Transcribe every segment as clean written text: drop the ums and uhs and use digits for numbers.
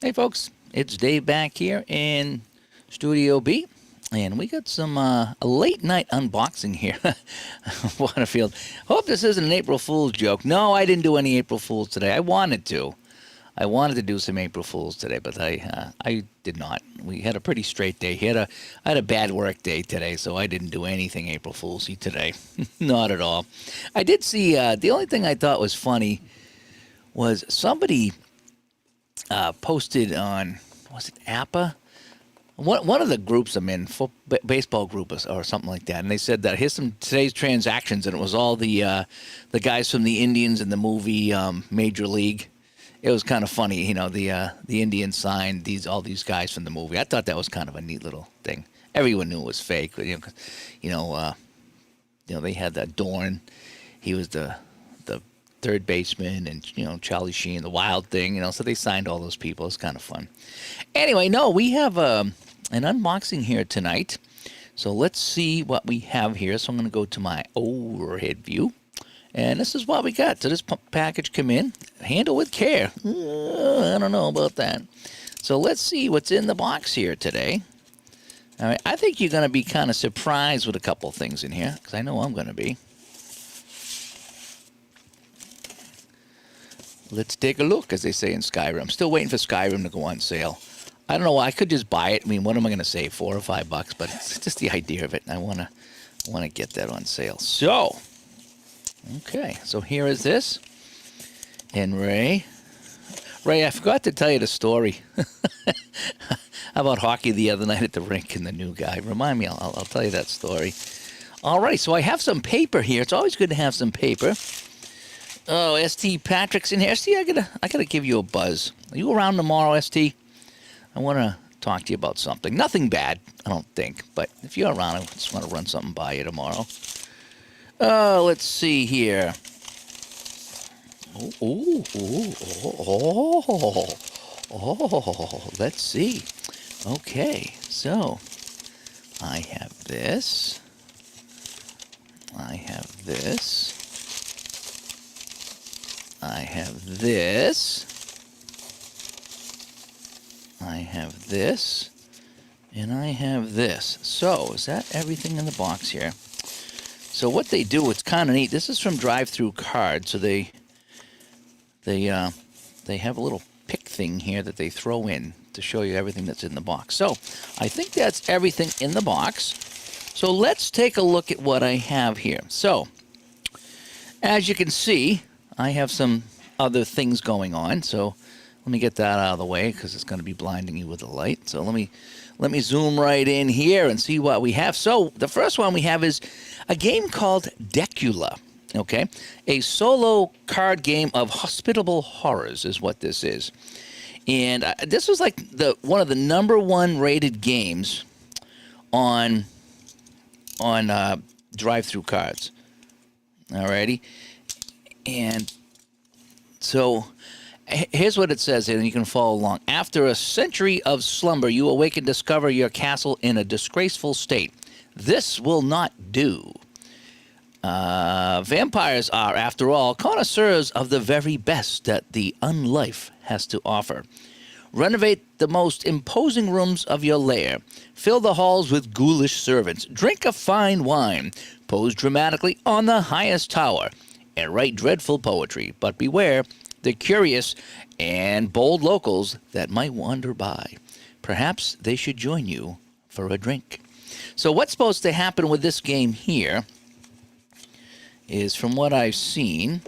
Hey, folks, it's Dave back here in Studio B, and we got some a late night unboxing here. Waterfield. Hope this isn't an April Fool's joke. No, I didn't do any April Fools today. I wanted to. I wanted to do some April Fools today, but I did not. We had a pretty straight day. I had a bad work day today, so I didn't do anything April Foolsy today. Not at all. I did see, the only thing I thought was funny was somebody posted on, was it APA? One of the groups I'm in, baseball group or something like that, and they said that here's some today's transactions, and it was all the guys from the Indians in the movie Major League. It was kind of funny, the Indians signed all these guys from the movie. I thought that was kind of a neat little thing. Everyone knew it was fake, but they had that Dorn. He was the third baseman, and Charlie Sheen, the Wild Thing, so they signed all those people. It's kind of fun. Anyway, no, we have an unboxing here tonight. So let's see what we have here. So I'm going to go to my overhead view. And this is what we got. So this package come in. Handle with care. I don't know about that. So let's see what's in the box here today. All right, I think you're going to be kind of surprised with a couple things in here, because I know I'm going to be. Let's take a look, as they say in Skyrim. I'm still waiting for Skyrim to go on sale. I don't know why. I could just buy it. I mean, what am I going to save, $4 or $5? But it's just the idea of it. I want to get that on sale. So, okay. So here is this. And Ray, I forgot to tell you the story about hockey the other night at the rink and the new guy. Remind me. I'll tell you that story. All right. So I have some paper here. It's always good to have some paper. Oh, ST Patrick's in here. ST, I gotta give you a buzz. Are you around tomorrow, ST? I want to talk to you about something. Nothing bad, I don't think. But if you're around, I just want to run something by you tomorrow. Let's see here. Let's see. Okay, so I have this. I have this. I have this. I have this. And I have this. So, is that everything in the box here? So what they do, it's kind of neat. This is from Drive-Thru Cards. So they have a little pick thing here that they throw in to show you everything that's in the box. So, I think that's everything in the box. So, let's take a look at what I have here. So, as you can see, I have some other things going on, so let me get that out of the way because it's going to be blinding you with the light. So let me zoom right in here and see what we have. So the first one we have is a game called Decula, okay? A solo card game of hospitable horrors is what this is. And this was like one of the #1 rated games on Drive-Thru Cards. Alrighty. And so here's what it says, and you can follow along. After a century of slumber, you awake and discover your castle in a disgraceful state. This will not do. Vampires are, after all, connoisseurs of the very best that the unlife has to offer. Renovate the most imposing rooms of your lair. Fill the halls with ghoulish servants. Drink a fine wine. Pose dramatically on the highest tower. And write dreadful poetry, but beware the curious and bold locals that might wander by. Perhaps they should join you for a drink. So what's supposed to happen with this game here is, from what I've seen,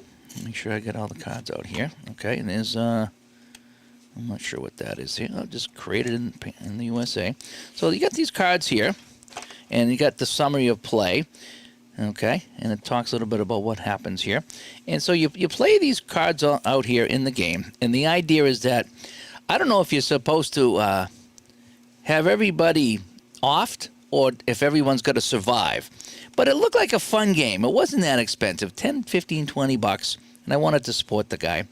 make sure I get all the cards out here. Okay, and there's, I'm not sure what that is here. I'll just create it in the USA. So you got these cards here, and you got the summary of play. Okay, and it talks a little bit about what happens here. And so you play these cards out here in the game, and the idea is that, I don't know if you're supposed to have everybody offed or if everyone's got to survive. But it looked like a fun game. It wasn't that expensive, 10, 15, 20 bucks, and I wanted to support the guy.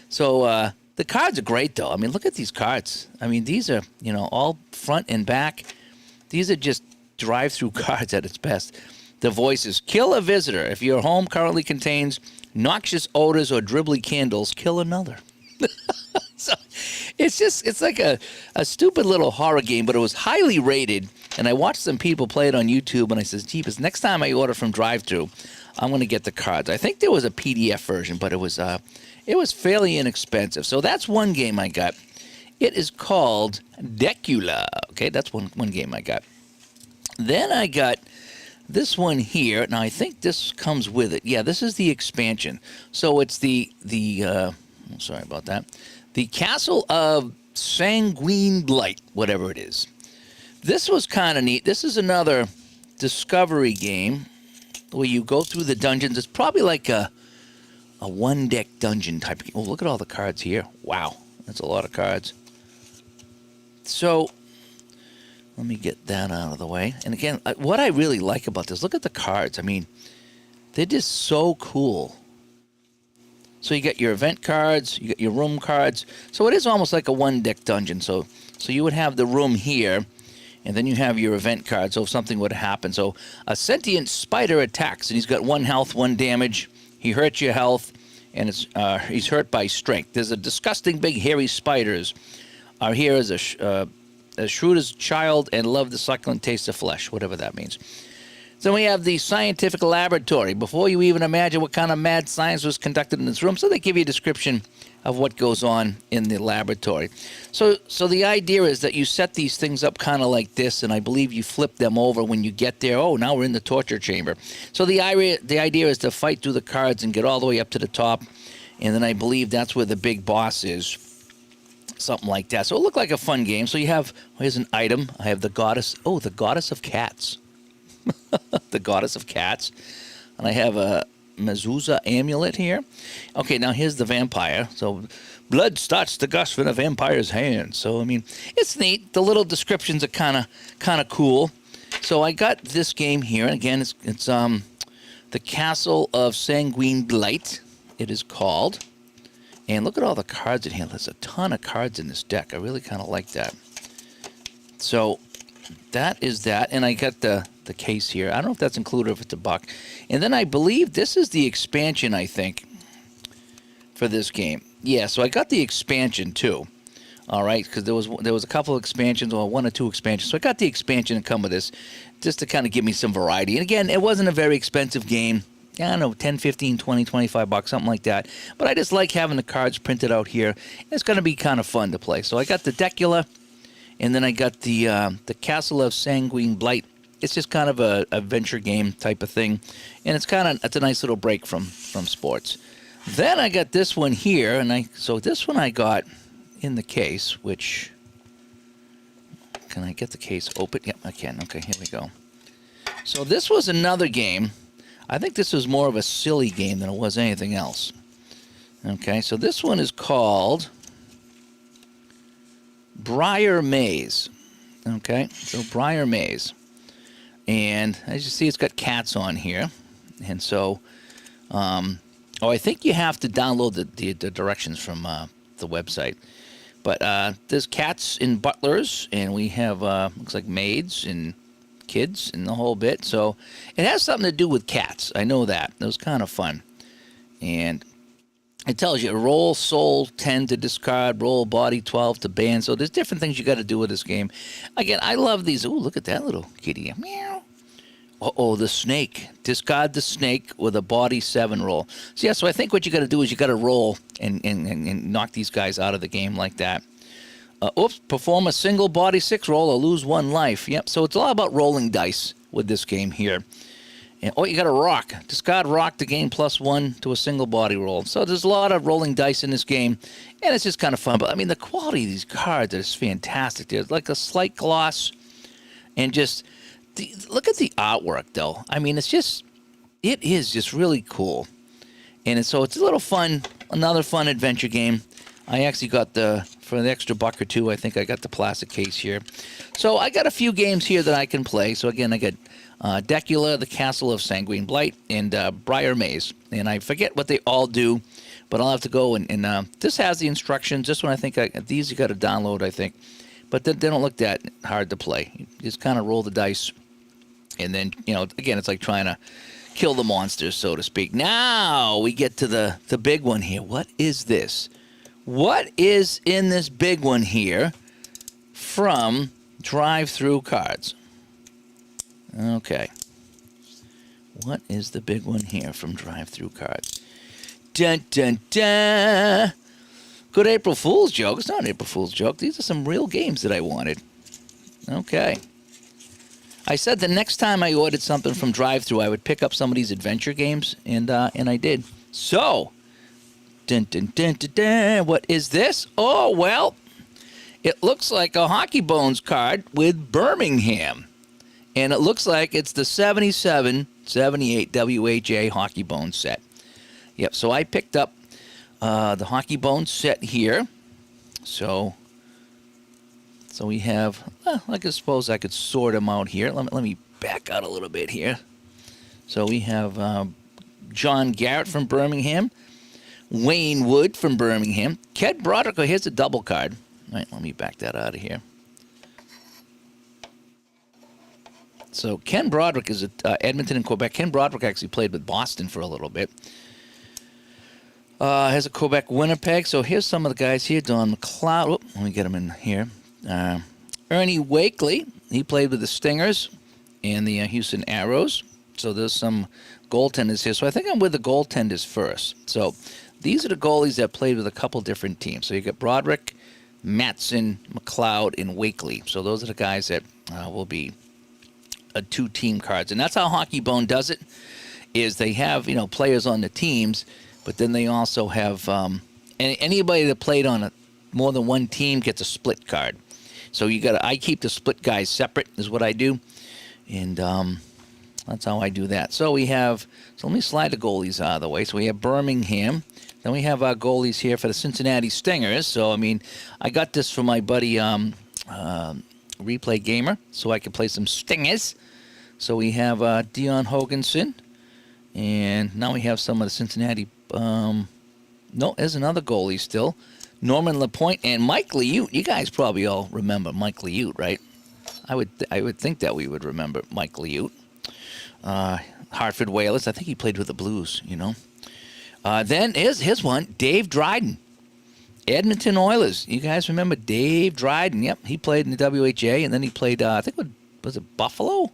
So the cards are great, though. I mean, look at these cards. I mean, these are, all front and back. These are just drive-through cards at its best. The voices: kill a visitor. If your home currently contains noxious odors or dribbly candles, kill another. So it's like a stupid little horror game, but it was highly rated. And I watched some people play it on YouTube, and I said, "Jeepers, next time I order from drive-thru, I'm going to get the cards." I think there was a PDF version, but it was fairly inexpensive. So that's one game I got. It is called Decula. Okay, that's one game I got. Then I got this one here. Now I think this comes with it. Yeah, this is the expansion. So it's sorry about that. The Castle of Sanguine Blight, whatever it is. This was kind of neat. This is another discovery game where you go through the dungeons. It's probably like a one-deck dungeon type of game. Oh, look at all the cards here. Wow, that's a lot of cards. So let me get that out of the way. And again, what I really like about this, look at the cards. I mean, they're just so cool. So you got your event cards, you got your room cards. So it is almost like a one-deck dungeon. So you would have the room here, and then you have your event card, so if something would happen. So a sentient spider attacks, and he's got 1 health, 1 damage. He hurts your health, and he's hurt by strength. There's a disgusting big hairy spiders are here as as shrewd as child and love the succulent taste of flesh, whatever that means. Then we have the scientific laboratory. Before you even imagine what kind of mad science was conducted in this room, so they give you a description of what goes on in the laboratory. So the idea is that you set these things up kind of like this, and I believe you flip them over when you get there. Oh, now we're in the torture chamber. So the idea is to fight through the cards and get all the way up to the top, and then I believe that's where the big boss is. Something like that. So it looked like a fun game. So you have, here's an item. I have the goddess. Oh, the goddess of cats. The goddess of cats. And I have a mezuzah amulet here. Okay, now here's the vampire. So blood starts to gush from a vampire's hand. So I mean, it's neat. The little descriptions are kind of cool. So I got this game here, and again, it's the Castle of Sanguine Blight. It is called. And look at all the cards in here. There's a ton of cards in this deck. I really kind of like that. So that is that. And I got the case here. I don't know if that's included, if it's $1. And then I believe this is the expansion, I think, for this game. Yeah, so I got the expansion too. All right, because there was a couple of expansions, or 1 or 2 expansions. So I got the expansion to come with this, just to kind of give me some variety. And again, it wasn't a very expensive game. I don't know, 10, 15, 20, $25, something like that. But I just like having the cards printed out here. It's going to be kind of fun to play. So I got the Decula, and then I got the Castle of Sanguine Blight. It's just kind of a adventure game type of thing, and it's a nice little break from sports. Then I got this one here, and so this one I got in the case. Which, can I get the case open? Yep, I can. Okay, here we go. So this was another game. I think this was more of a silly game than it was anything else. Okay, so this one is called Brier Maze. Okay, so Brier Maze. And as you see, it's got cats on here. And so, I think you have to download the directions from the website. But there's cats and butlers, and we have, looks like maids and kids and the whole bit. So it has something to do with cats. I know that. It was kind of fun. And it tells you roll soul 10 to discard, roll body 12 to ban. So there's different things you got to do with this game. Again, I love these. Oh, look at that little kitty. Meow. Uh-oh, the snake. Discard the snake with a body 7 roll. So yeah, so I think what you got to do is you got to roll and knock these guys out of the game like that. Perform a single body 6 roll or lose 1 life. Yep, so it's all about rolling dice with this game here. And, you got a rock. Discard rock to gain +1 to a single body roll. So there's a lot of rolling dice in this game, and it's just kind of fun. But, I mean, the quality of these cards is fantastic. There's like a slight gloss, and just look at the artwork, though. I mean, it is just really cool. And so it's a little fun, another fun adventure game. I actually got for an extra $1 or $2, I think I got the plastic case here. So I got a few games here that I can play. So again, I got Decula, the Castle of Sanguine Blight, and Brier Maze. And I forget what they all do, but I'll have to go and this has the instructions. This one, I think, these you got to download, I think. But they don't look that hard to play. You just kind of roll the dice, and then, again, it's like trying to kill the monsters, so to speak. Now we get to the big one here. What is this? What is in this big one here from Drive-Through Cards? Okay. What is the big one here from Drive-Through Cards? Dun, dun, dun. Good April Fool's joke. It's not an April Fool's joke. These are some real games that I wanted. Okay. I said the next time I ordered something from Drive-Through, I would pick up some of these adventure games, and I did. So, dun, dun, dun, dun, dun. What is this? Oh, well, it looks like a Hockey Bones card with Birmingham. And it looks like it's the 77-78 WHA Hockey Bones set. Yep, so I picked up the Hockey Bones set here. So we have, I suppose I could sort them out here. Let me back out a little bit here. So we have John Garrett from Birmingham, Wayne Wood from Birmingham, Ken Broderick. Oh, here's a double card. All right, let me back that out of here. So Ken Broderick is at Edmonton and Quebec. Ken Broderick actually played with Boston for a little bit. Has a Quebec Winnipeg. So here's some of the guys here. Don McLeod. Oh, let me get him in here. Ernie Wakely. He played with the Stingers and the Houston Arrows. So there's some goaltenders here. So I think I'm with the goaltenders first. So these are the goalies that played with a couple different teams. So you got Broderick, Matson, McLeod, and Wakely. So those are the guys that will be two-team cards. And that's how Hockey Bone does it, is they have, players on the teams, but then they also have anybody that played on more than one team gets a split card. So I keep the split guys separate is what I do. And that's how I do that. So let me slide the goalies out of the way. So we have Birmingham. Then we have our goalies here for the Cincinnati Stingers. So, I got this from my buddy Replay Gamer, so I can play some Stingers. So we have Dion Hoganson. And now we have some of the Cincinnati. No, there's another goalie still. Norman Lapointe and Mike Liute. You guys probably all remember Mike Liute, right? I would think that we would remember Mike Liute. Hartford Whalers. I think he played with the Blues, Then here's one. Dave Dryden. Edmonton Oilers. You guys remember Dave Dryden? Yep, he played in the WHA, and then he played, I think, was it Buffalo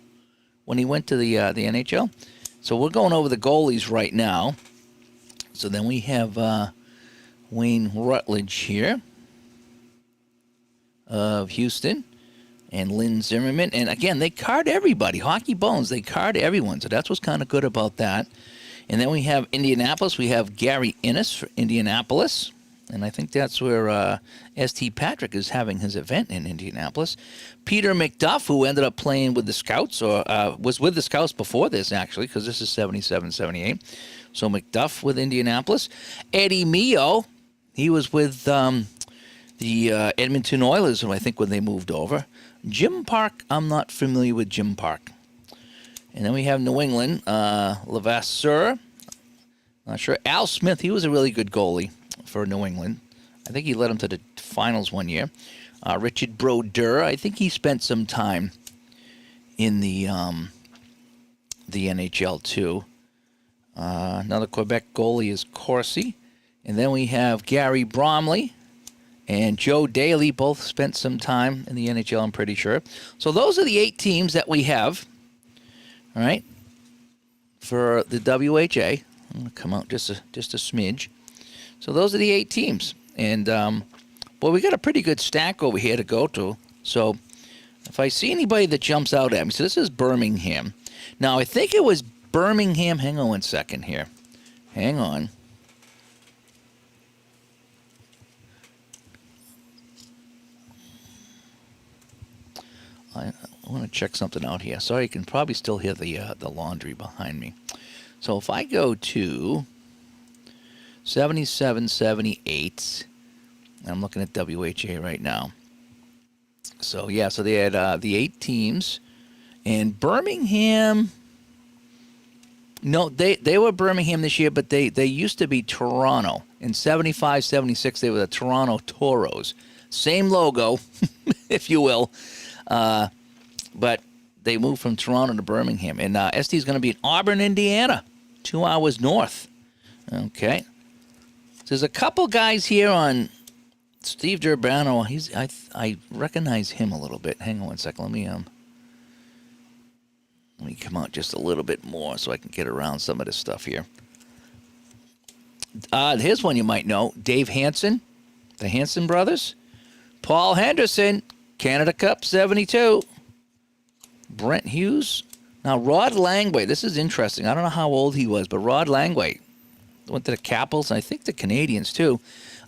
when he went to the NHL? So we're going over the goalies right now. So then we have Wayne Rutledge here of Houston and Lynn Zimmerman. And again, they card everybody. Hockey Bones, they card everyone. So that's what's kind of good about that. And then we have Indianapolis. We have Gary Innes for Indianapolis. And I think that's where S.T. Patrick is having his event in Indianapolis. Peter McDuff, who ended up playing with the Scouts, or was with the Scouts before this, actually, because this is 77-78. So McDuff with Indianapolis. Eddie Mio, he was with the Edmonton Oilers, I think, when they moved over. Jim Park, I'm not familiar with Jim Park. And then we have New England, Levasseur. Not sure. Al Smith, he was a really good goalie for New England. I think he led them to the finals one year. Richard Brodeur, I think he spent some time in the NHL too. Another Quebec goalie is Corsi. And then we have Gary Bromley and Joe Daly, both spent some time in the NHL, I'm pretty sure. So those are the 8 teams that we have, all right, for the WHA. I'm going to come out just a smidge. So those are the 8 teams. And, we got a pretty good stack over here to go to. So if I see anybody that jumps out at me, so this is Birmingham. Now, I think it was Birmingham. Hang on one second here. Hang on. I want to check something out here. Sorry, you can probably still hear the laundry behind me. So if I go to 77-78, I'm looking at WHA right now. So, yeah, so they had the 8 teams. And Birmingham, no, they were Birmingham this year, but they used to be Toronto. In 75-76, they were the Toronto Toros. Same logo, if you will. But they moved from Toronto to Birmingham. And ST is going to be in Auburn, Indiana, 2 hours north. Okay. So there's a couple guys here on Steve Durbano, I recognize him a little bit. Hang on one second. Let me come out just a little bit more so I can get around some of this stuff here. Here's one you might know. Dave Hansen, the Hansen brothers. Paul Henderson, Canada Cup 72. Brent Hughes. Now, Rod Langway. This is interesting. I don't know how old he was, but Rod Langway went to the Capitals, and I think the Canadians, too.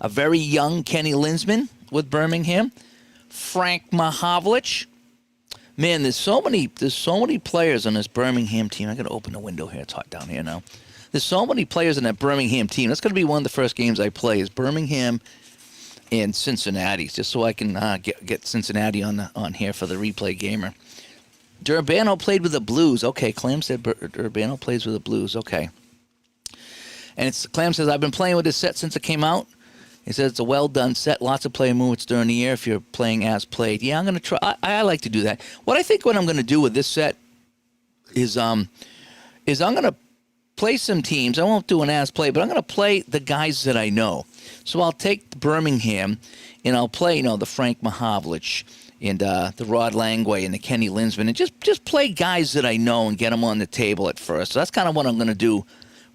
A very young Kenny Linsman with Birmingham. Frank Mahovlich. Man, there's so many players on this Birmingham team. I got to open the window here. It's hot down here now. There's so many players on that Birmingham team. That's going to be one of the first games I play is Birmingham and Cincinnati, just so I can get Cincinnati on here for the replay gamer. Durbano played with the Blues. Okay, Clam said Durbano plays with the Blues. Okay. And Clam says, I've been playing with this set since it came out. He says it's a well-done set. Lots of player movements during the year if you're playing as played. Yeah, I'm going to try. I like to do that. What I'm going to do with this set is I'm going to play some teams. I won't do an as play, but I'm going to play the guys that I know. So I'll take Birmingham, and I'll play, the Frank Mahovlich and the Rod Langway and the Kenny Linsman, and just play guys that I know and get them on the table at first. So that's kind of what I'm going to do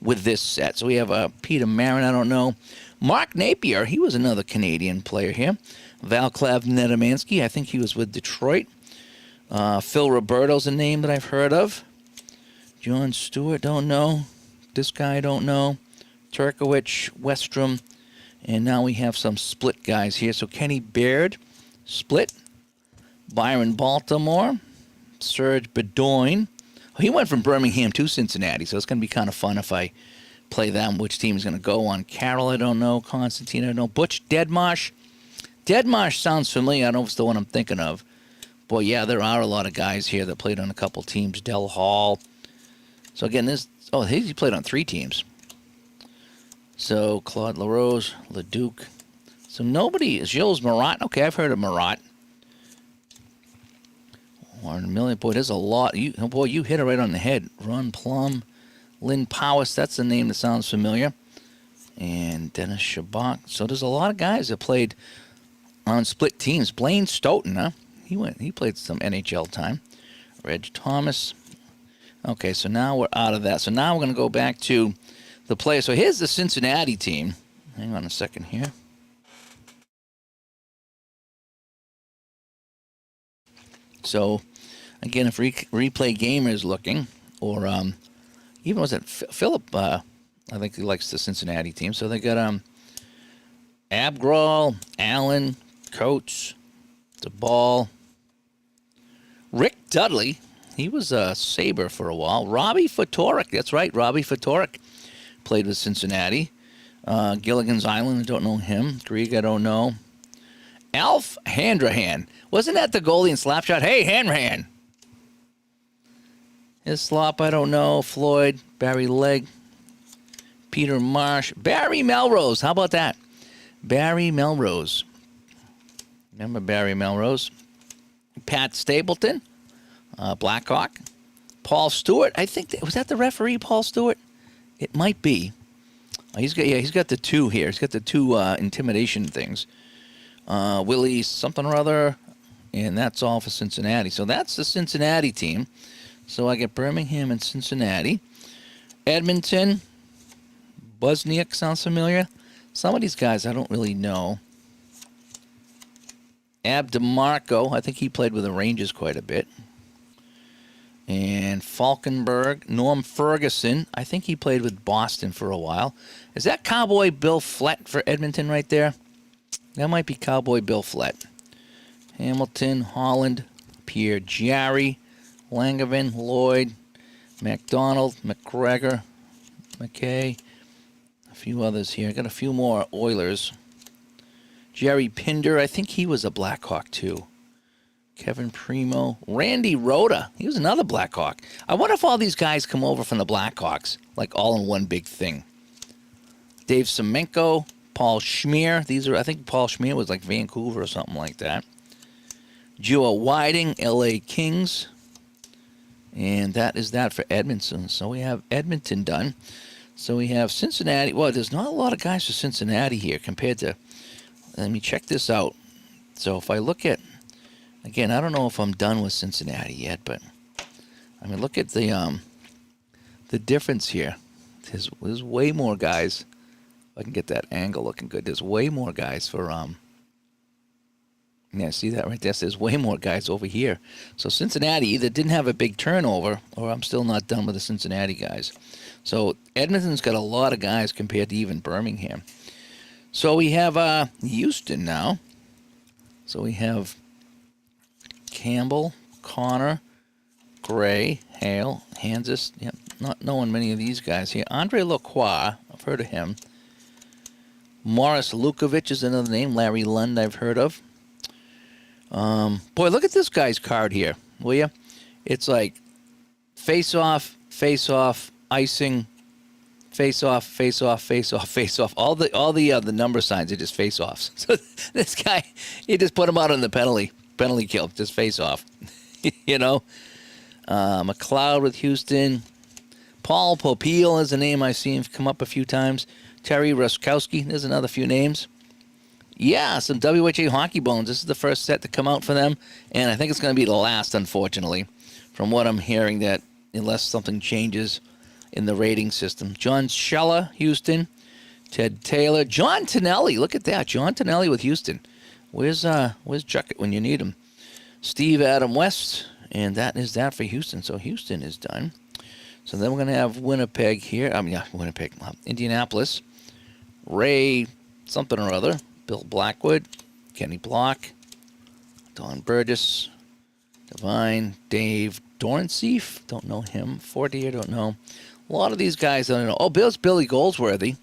with this set. So we have Peter Marin, I don't know. Mark Napier, he was another Canadian player here. Valklav Nedemansky, I think he was with Detroit. Phil Roberto's a name that I've heard of. John Stewart, don't know. This guy, don't know. Turkowicz, Westrom. And now we have some split guys here. So Kenny Baird, split. Byron Baltimore. Serge Bedoin. Oh, he went from Birmingham to Cincinnati, so it's going to be kind of fun if I play them, which team is going to go on. Carroll, I don't know. Constantine, I don't know. Butch Deadmarsh. Deadmarsh sounds familiar. I don't know if it's the one I'm thinking of. Boy, yeah, there are a lot of guys here that played on a couple teams. Del Hall. So, again, he played on 3 teams. So, Claude LaRose, Leduc. So, nobody. Gilles Marat. Okay, I've heard of Marat. Warren Million. Boy, there's a lot. You hit it right on the head. Ron Plum. Lynn Powis, that's a name that sounds familiar. And Dennis Shabak. So there's a lot of guys that played on split teams. Blaine Stoughton, huh? He played some NHL time. Reg Thomas. Okay, so now we're out of that. So now we're going to go back to the play. So here's the Cincinnati team. Hang on a second here. So, again, if Replay Gamer is looking, or even was it Philip? I think he likes the Cincinnati team. So they got Abgral, Allen, Coates, DeBall, Rick Dudley. He was a Sabre for a while. Robbie Fatorik. That's right, Robbie Fatorik played with Cincinnati. Gilligan's Island, I don't know him. Grieg, I don't know. Alf Handrahan. Wasn't that the goalie in Slapshot? Hey, Handrahan. His slop, I don't know. Floyd, Barry Legg, Peter Marsh, Barry Melrose. How about that? Barry Melrose. Remember Barry Melrose? Pat Stapleton, Blackhawk. Paul Stewart. I think was that the referee, Paul Stewart? It might be. He's got the 2 here. He's got the 2 intimidation things. Willie something or other, and that's all for Cincinnati. So that's the Cincinnati team. So I get Birmingham and Cincinnati. Edmonton. Buzniak sounds familiar. Some of these guys I don't really know. Ab DeMarco. I think he played with the Rangers quite a bit. And Falkenberg. Norm Ferguson. I think he played with Boston for a while. Is that Cowboy Bill Flett for Edmonton right there? That might be Cowboy Bill Flett. Hamilton, Holland, Pierre Jarry, Langevin, Lloyd, McDonald, McGregor, McKay, a few others here. Got a few more Oilers. Jerry Pinder, I think he was a Blackhawk too. Kevin Primo, Randy Rhoda, he was another Blackhawk. I wonder if all these guys come over from the Blackhawks, like all in one big thing. Dave Semenko, Paul Schmier. I think Paul Schmier was like Vancouver or something like that. Jua Whiting, L.A. Kings. And that is that for Edmonton. So we have Edmonton done. So we have Cincinnati. Well, there's not a lot of guys for Cincinnati here compared to let me check this out. So if I look at, again, I don't know if I'm done with Cincinnati yet, but I mean, look at the difference here. There's way more guys. If I can get that angle looking good. There's way more guys for yeah, see that right there? There's way more guys over here. So Cincinnati either didn't have a big turnover, or I'm still not done with the Cincinnati guys. So Edmonton's got a lot of guys compared to even Birmingham. So we have Houston now. So we have Campbell, Connor, Gray, Hale, Hansis. Yep, not knowing many of these guys here. Andre Lacroix, I've heard of him. Morris Lukovic is another name. Larry Lund, I've heard of. Boy, look at this guy's card here, will you? It's like face-off, icing, face-off, face-off, face-off, face-off. All the number signs are just face-offs. So this guy, he just put him out on the penalty kill, just face-off. You know? McLeod with Houston. Paul Popiel is a name I've seen come up a few times. Terry Ruskowski, there's another few names. Yeah, some WHA hockey bones. This is the first set to come out for them, and I think it's going to be the last, unfortunately, from what I'm hearing, that unless something changes in the rating system. John Scheller, Houston. Ted Taylor. John Tonelli, look at that. John Tonelli with Houston. Where's Juckett when you need him? Steve Adam West, and that is that for Houston. So Houston is done. So then we're going to have Winnipeg here. Indianapolis. Ray something or other. Bill Blackwood, Kenny Block, Don Burgess, Devine, Dave Dornseef, don't know him. Fortier, don't know. A lot of these guys I don't know. Oh, Billy Goldsworthy,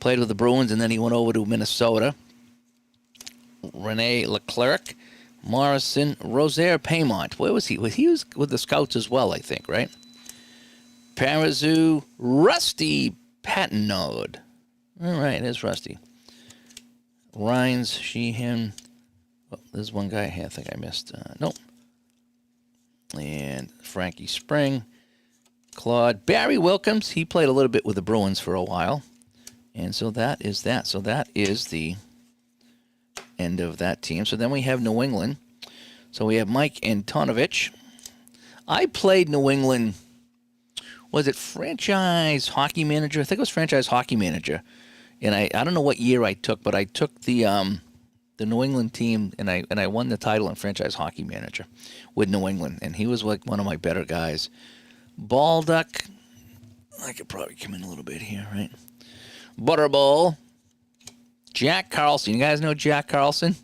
played with the Bruins, and then he went over to Minnesota. Rene Leclerc, Morrison, Rosaire Paymont. Where was he? He was with the Scouts as well, I think, right? Parazoo, Rusty Patnode. All right, there's Rusty. Rhines, Sheehan. Well, there's one guy here I think I missed. Nope. And Frankie Spring. Claude. Barry Wilkins. He played a little bit with the Bruins for a while. And so that is that. So that is the end of that team. So then we have New England. So we have Mike Antonovich. I played New England. Was it Franchise Hockey Manager? I think it was Franchise Hockey Manager. And I don't know what year I took, but I took the New England team, and I won the title in Franchise Hockey Manager with New England, and he was like one of my better guys. Baldock, I could probably come in a little bit here, right? Butterball, Jack Carlson. You guys know Jack Carlson?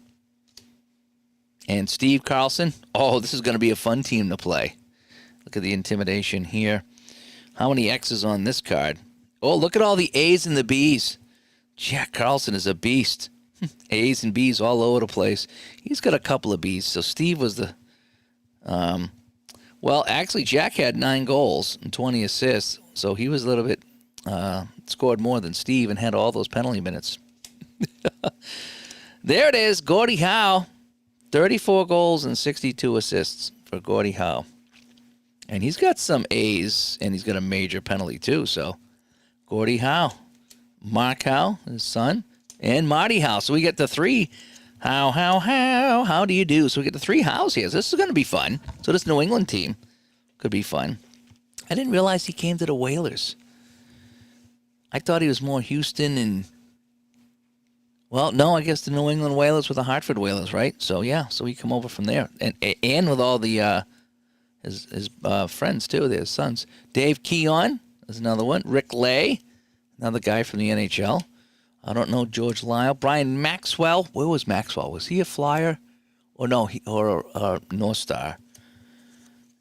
And Steve Carlson. Oh, this is going to be a fun team to play. Look at the intimidation here. How many X's on this card? Oh, look at all the A's and the B's. Jack Carlson is a beast. A's and B's all over the place. He's got a couple of B's. So Steve was the... well, actually, Jack had 9 goals and 20 assists. So he was a little bit... scored more than Steve and had all those penalty minutes. There it is. Gordie Howe. 34 goals and 62 assists for Gordie Howe. And he's got some A's, and he's got a major penalty, too. So, Gordie Howe. Mark Howe, his son, and Marty Howe. So we get the 3. How do you do? So we get the 3 Howes here. So this is going to be fun. So this New England team could be fun. I didn't realize he came to the Whalers. I thought he was more Houston and... Well, no, I guess the New England Whalers were the Hartford Whalers, right? So, yeah, so he come over from there. And with all the his friends, too, his sons. Dave Keon is another one. Rick Lay. Another guy from the NHL. I don't know George Lyle. Brian Maxwell. Where was Maxwell? Was he a Flyer? Or no, or a North Star?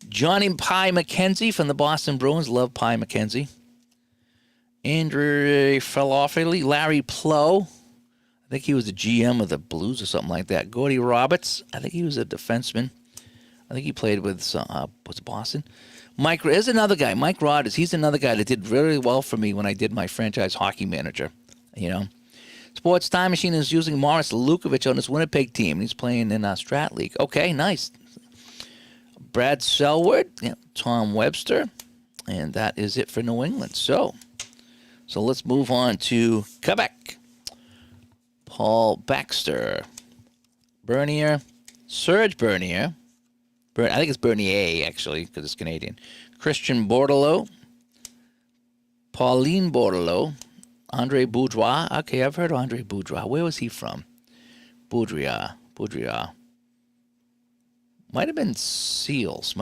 Johnny Pie McKenzie from the Boston Bruins. Love Pie McKenzie. Andrew Falafeli. Larry Plow. I think he was the GM of the Blues or something like that. Gordy Roberts. I think he was a defenseman. I think he played with was it Boston? Mike, there's another guy, Mike Rodgers. He's another guy that did really well for me when I did my Franchise Hockey Manager. You know, Sports Time Machine is using Morris Lukovic on his Winnipeg team. He's playing in a Strat League. Okay, nice. Brad Selwood, Tom Webster, and that is it for New England. So let's move on to Quebec. Paul Baxter. Bernier. Serge Bernier. I think it's Bernier, actually, because it's Canadian. Christian Bordelot. Pauline Bordelot. Andre Boudreau. Okay, I've heard of Andre Boudreau. Where was he from? Boudreau. Might have been Seals.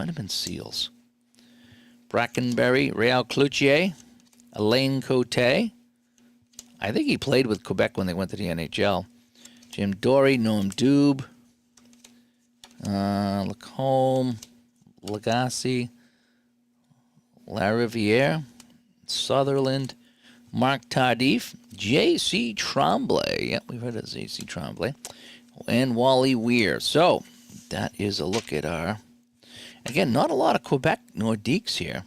Brackenberry. Real Cloutier. Alain Cote. I think he played with Quebec when they went to the NHL. Jim Dory. Noam Dube. Lacombe. Lagasse. Lariviere. Sutherland. Mark Tardif. J.C. Tremblay. Yep, we've heard of J.C. Tremblay. And Wally Weir. So, that is a look at our... Again, not a lot of Quebec Nordiques here.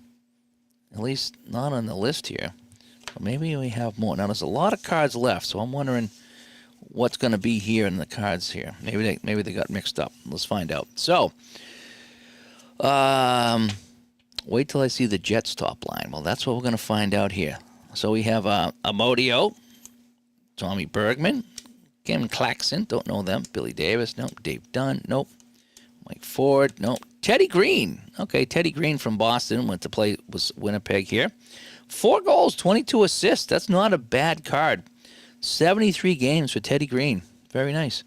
At least not on the list here. But maybe we have more. Now, there's a lot of cards left, so I'm wondering what's going to be here in the cards here. Maybe they got mixed up. Let's find out. So, wait till I see the Jets top line. Well, that's what we're going to find out here. So we have Amodio, Tommy Bergman, Kim Claxton, don't know them. Billy Davis, nope. Dave Dunn, nope. Mike Ford, nope. Teddy Green, okay. Teddy Green from Boston went to play was Winnipeg here. 4 goals, 22 assists. That's not a bad card. 73 games for Teddy Green. Very nice.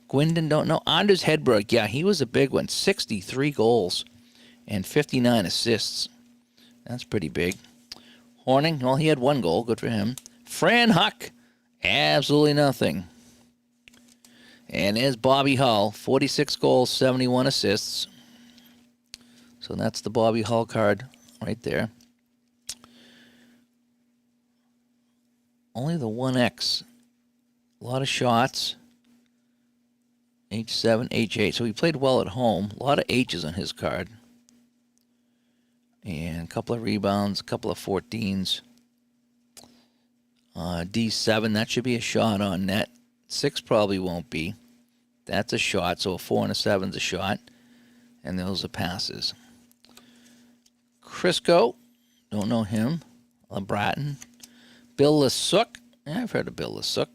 Gwendon, don't know. Anders Hedberg, yeah, he was a big one. 63 goals and 59 assists. That's pretty big. Horning, well, he had 1 goal. Good for him. Fran Huck, absolutely nothing. And there's Bobby Hull, 46 goals, 71 assists. So that's the Bobby Hull card right there. Only the 1X. A lot of shots. H7, H8. So he played well at home. A lot of H's on his card. And a couple of rebounds, a couple of 14s. D7, that should be a shot on net. 6 probably won't be. That's a shot, so a 4 and a 7's a shot. And those are passes. Crisco, don't know him. LeBratton. Bill Lasuk, I've heard of Bill Lasuk.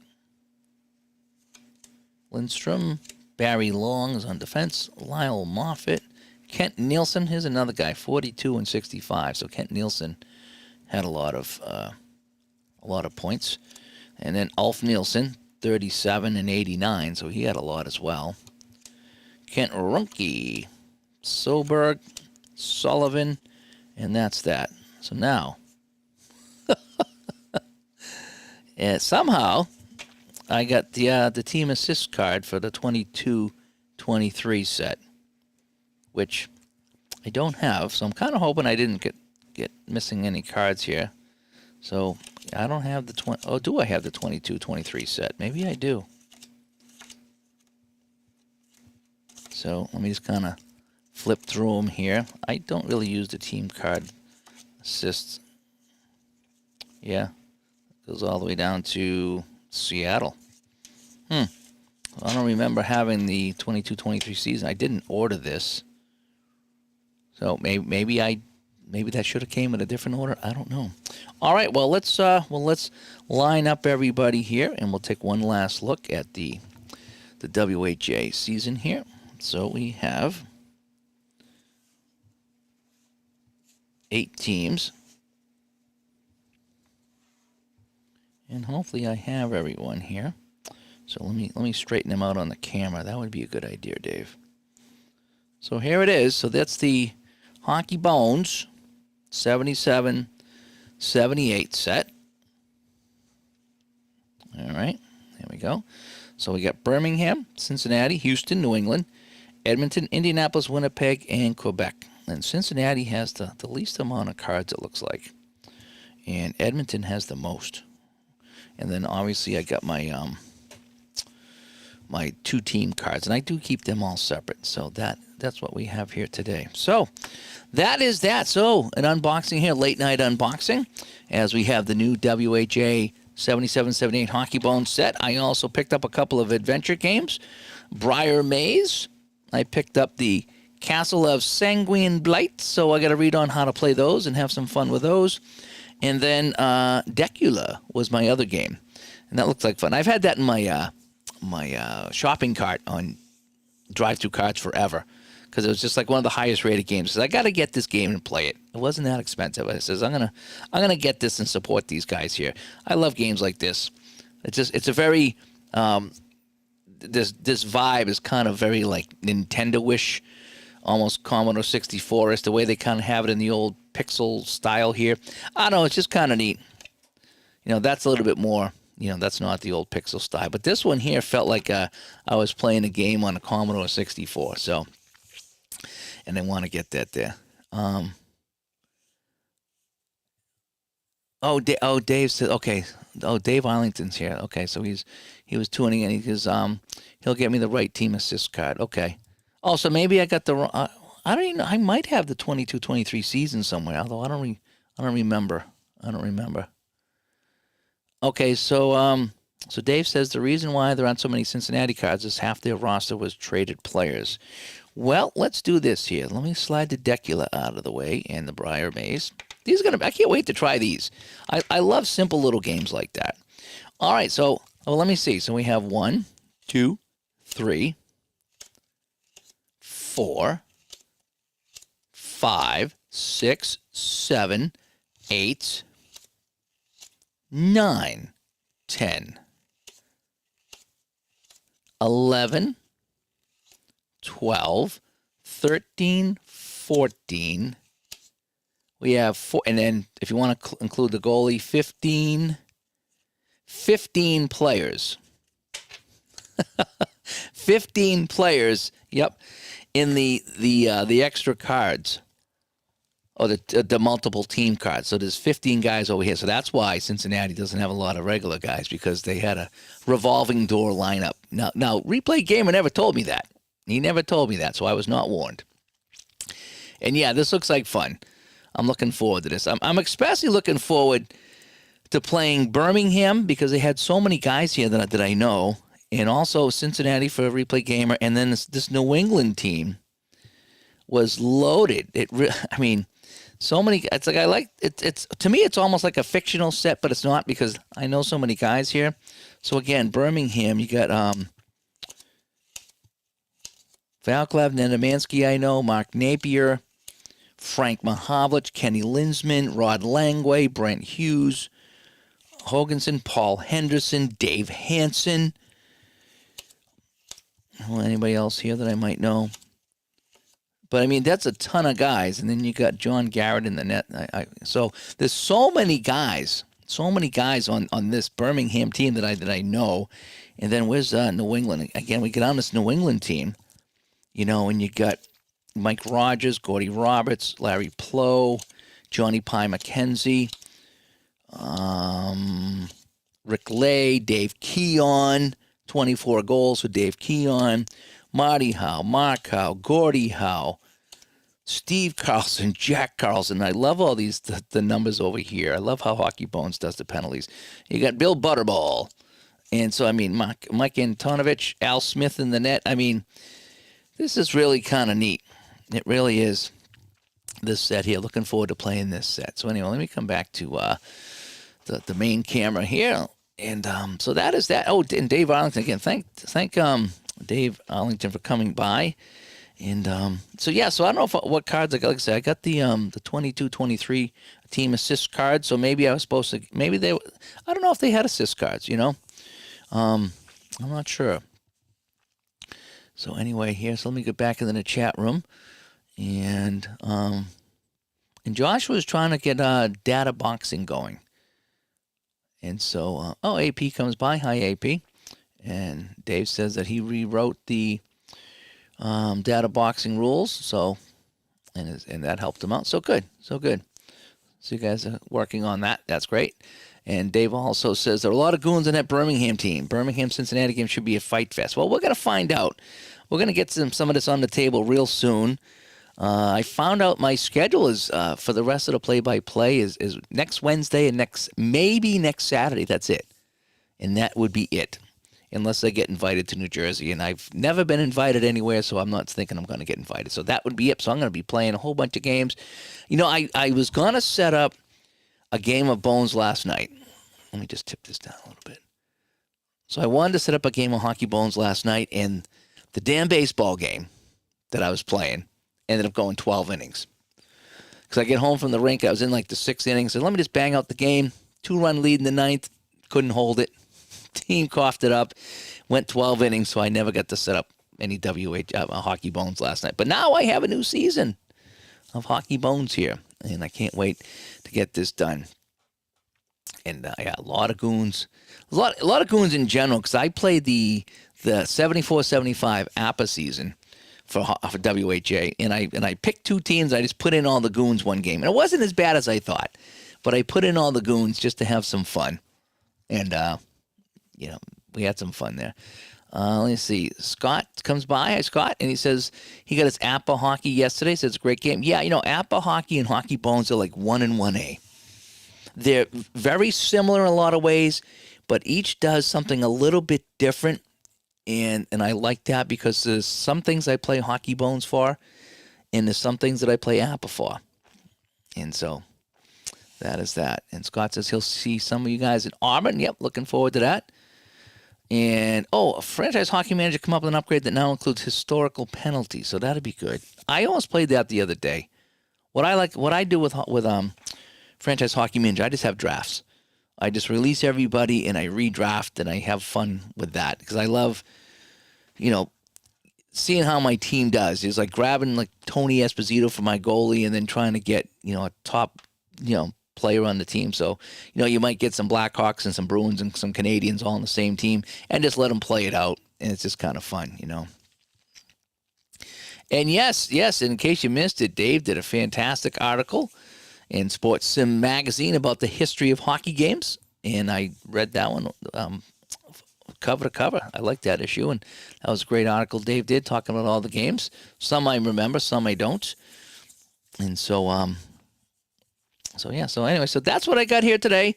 Lindstrom. Barry Long is on defense. Lyle Moffitt. Kent Nielsen, here's another guy, 42 and 65. So Kent Nielsen had a lot of points. And then Ulf Nielsen, 37 and 89, so he had a lot as well. Kent Runke, Soberg, Sullivan, and that's that. So now, and somehow, I got the team assist card for the 22-23 set, which I don't have. So I'm kind of hoping I didn't get missing any cards here. So I don't have the 20. Oh, do I have the 22-23 set? Maybe I do. So let me just kind of flip through them here. I don't really use the team card assists. Yeah, goes all the way down to Seattle. I don't remember having the 22-23 season. I didn't order this. So maybe that should have came in a different order. I don't know. All right, well let's line up everybody here, and we'll take one last look at the WHA season here. So we have 8 teams, and hopefully I have everyone here. So let me straighten them out on the camera. That would be a good idea, Dave. So here it is. So that's the Hockey Bones 77-78 set. All right, there we go. So we got Birmingham, Cincinnati, Houston, New England, Edmonton, Indianapolis, Winnipeg, and Quebec. And Cincinnati has the least amount of cards, it looks like. And Edmonton has the most. And then obviously I got my my 2 team cards, and I do keep them all separate. So that's what we have here today. So that is that. So an unboxing here, late night unboxing, as we have the new WHA 77-78 Hockey Bones set. I also picked up a couple of adventure games. Brier Maze. I picked up the Castle of Sanguine Blight, so I got to read on how to play those and have some fun with those. And then Decula was my other game. And that looks like fun. I've had that in my shopping cart on drive-through carts forever, because it was just like one of the highest rated games. I said, I got to get this game and play it. It wasn't that expensive. I says, I'm gonna get this and support these guys here. I love games like this. It's a very this vibe is kind of very like Nintendo-ish, almost Commodore 64 is the way they kind of have it in the old pixel style here. I don't know, it's just kind of neat. That's a little bit more. That's not the old pixel style. But this one here felt like I was playing a game on a Commodore 64. So, and I want to get that there. Dave said, okay. Oh, Dave Arlington's here. Okay, so he was tuning in. He'll get me the right team assist card. Okay. Oh, so maybe I got the wrong. I don't even know. I might have the 22-23 season somewhere, although I don't remember. I don't remember. Okay, so Dave says the reason why there aren't so many Cincinnati cards is half their roster was traded players. Well, let's do this here. Let me slide the Decula out of the way and the Brier Maze. I can't wait to try these. I love simple little games like that. All right, so let me see. So we have 1, 2, 3, 4, 5, 6, 7, 8, 9, 10, 11, 12, 13, 14. We have 4, and then if you want to include the goalie, 15 players. 15 players, yep, in the extra cards. Oh, the multiple team cards. So there's 15 guys over here. So that's why Cincinnati doesn't have a lot of regular guys, because they had a revolving door lineup. Now Replay Gamer never told me that. He never told me that, so I was not warned. And yeah, this looks like fun. I'm looking forward to this. I'm especially looking forward to playing Birmingham, because they had so many guys here that I know, and also Cincinnati for Replay Gamer, and then this New England team was loaded. So many. It's like I like it. It's to me, it's almost like a fictional set, but it's not, because I know so many guys here. So again, Birmingham, you got Valklav Nenemansky, I know, Mark Napier, Frank Mahavlich, Kenny Linsman, Rod Langway, Brent Hughes, Hoganson, Paul Henderson, Dave Hansen. Well, anybody else here that I might know? But, that's a ton of guys. And then you got John Garrett in the net. So there's so many guys on this Birmingham team that I know. And then where's New England? Again, we get on this New England team, and you got Mike Rogers, Gordy Roberts, Larry Plow, Johnny Pye McKenzie, Rick Lay, Dave Keon, 24 goals for Dave Keon, Marty Howe, Mark Howe, Gordy Howe, Steve Carlson, Jack Carlson. I love all these, the numbers over here. I love how Hockey Bones does the penalties. You got Bill Butterball. And so, Mike Antonovich, Al Smith in the net. This is really kind of neat. It really is, this set here. Looking forward to playing this set. So anyway, let me come back to the main camera here. And so that is that. Oh, and Dave Arlington again. Thank Dave Arlington for coming by. And so I don't know what cards I got. Like I said, I got the 22-23 team assist cards. So maybe I was supposed to. Maybe they. I don't know if they had assist cards. I'm not sure. So anyway, here. So let me get back into the chat room, and Joshua was trying to get data boxing going. And so, AP comes by. Hi, AP. And Dave says that he rewrote the data boxing rules. So, and that helped him out. So good. So you guys are working on that. That's great. And Dave also says there are a lot of goons in that Birmingham team. Birmingham-Cincinnati game should be a fight fest. Well, we're going to find out. We're going to get some of this on the table real soon. I found out my schedule is for the rest of the play-by-play is next Wednesday and maybe next Saturday. That's it. And that would be it, unless I get invited to New Jersey. And I've never been invited anywhere, so I'm not thinking I'm going to get invited. So that would be it. So I'm going to be playing a whole bunch of games. I was going to set up a game of Bones last night. Let me just tip this down a little bit. So I wanted to set up a game of Hockey Bones last night, and the damn baseball game that I was playing ended up going 12 innings. Because I get home from the rink, I was in like the 6th inning, so let me just bang out the game. 2-run lead in the 9th, couldn't hold it. Team coughed it up, went 12 innings, so I never got to set up any Hockey Bones last night. But now I have a new season of Hockey Bones here, and I can't wait to get this done. And I got a lot of goons, a lot of goons in general, because I played the 74-75 APA season for WHA, and I picked 2 teams. I just put in all the goons one game, and it wasn't as bad as I thought, but I put in all the goons just to have some fun, and we had some fun there. Let's see. Scott comes by. Hi, Scott. And he says he got his APA hockey yesterday. Says it's a great game. Yeah, APA hockey and Hockey Bones are like 1 and 1A. They're very similar in a lot of ways, but each does something a little bit different. And I like that because there's some things I play Hockey Bones for, and there's some things that I play APA for. And so that is that. And Scott says he'll see some of you guys in Auburn. Yep, looking forward to that. And, a franchise hockey manager come up with an upgrade that now includes historical penalties. So that'd be good. I almost played that the other day. What I do with franchise hockey manager, I just have drafts. I just release everybody and I redraft and I have fun with that because I love, seeing how my team does. It's like grabbing like Tony Esposito for my goalie and then trying to get, a top, player on the team. So, you might get some Blackhawks and some Bruins and some Canadians all on the same team and just let them play it out. And it's just kind of fun, And yes, in case you missed it, Dave did a fantastic article in Sports Sim Magazine about the history of hockey games. And I read that one cover to cover. I liked that issue. And that was a great article Dave did talking about all the games. Some I remember, some I don't. And so anyway, that's what I got here today.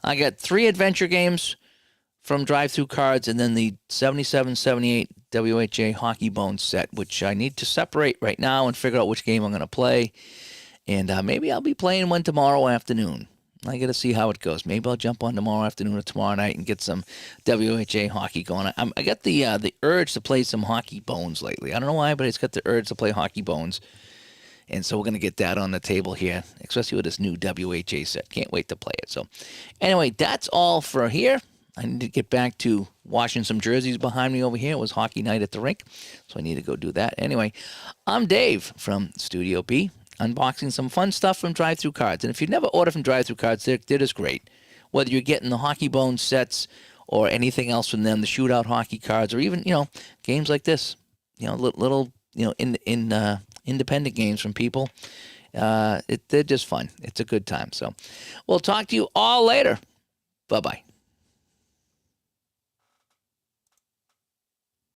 I got 3 adventure games from Drive-Thru Cards and then the 77-78 WHA Hockey Bones set, which I need to separate right now and figure out which game I'm going to play. And maybe I'll be playing one tomorrow afternoon. I got to see how it goes. Maybe I'll jump on tomorrow afternoon or tomorrow night and get some WHA hockey going. I got the urge to play some Hockey Bones lately. I don't know why, but it's got the urge to play Hockey Bones. And so we're going to get that on the table here, especially with this new WHA set. Can't wait to play it. So anyway, that's all for here. I need to get back to washing some jerseys behind me over here. It was hockey night at the rink, so I need to go do that. Anyway, I'm Dave from Studio B, unboxing some fun stuff from Drive-Thru Cards. And if you've never ordered from Drive-Thru Cards, they're just great. Whether you're getting the Hockey Bones sets or anything else from them, the shootout hockey cards, or even, games like this, little, independent games from people. They're just fun. It's a good time. So we'll talk to you all later. Bye-bye.